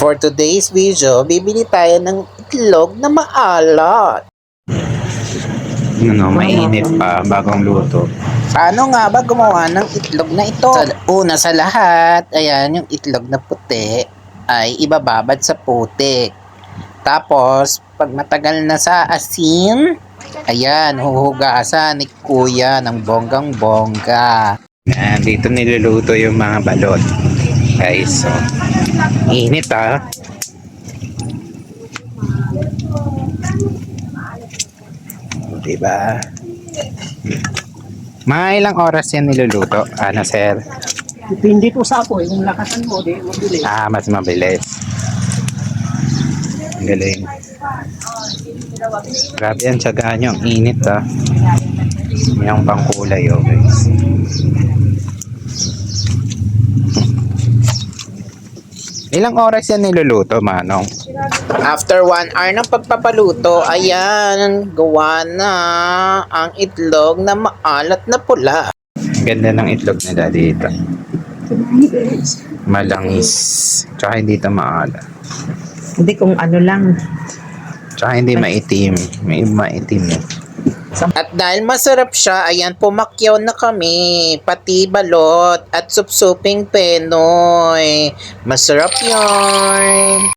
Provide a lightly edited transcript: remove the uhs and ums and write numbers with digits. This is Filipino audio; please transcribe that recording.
For today's video, bibili tayo ng itlog na maalat. Mainit pa, bagong luto. Paano nga ba gumawa ng itlog na ito? Una sa lahat, ayan yung itlog na puti ay ibababad sa putik. Tapos, pag matagal na sa asin, ayan, huhugasan ni Kuya ng bonggang-bongga. Yan, dito niluluto yung mga balot. Guys, so, init Diba? Mga ilang oras yan niluluto? Ano, sir? Depende po sa ako, yung lakasan mo, di mabilis. Mas mabilis. Ang galing. Grabe yan, tsagaan nyo. Ang init, yung pangkulay, guys. Ilang oras yan niluluto, Manong? After 1 hour ng pagpapaluto, ayan, gawa na ang itlog na maalat na pula. Ganda ng itlog nila dito. Malangis. Tsaka hindi ito maalat. Hindi kung ano lang. Tsaka hindi maitim. May maitim eh. At dahil masarap siya, ayan, pumakyaw na kami. Pati balot at supsuping penoy. Masarap yun.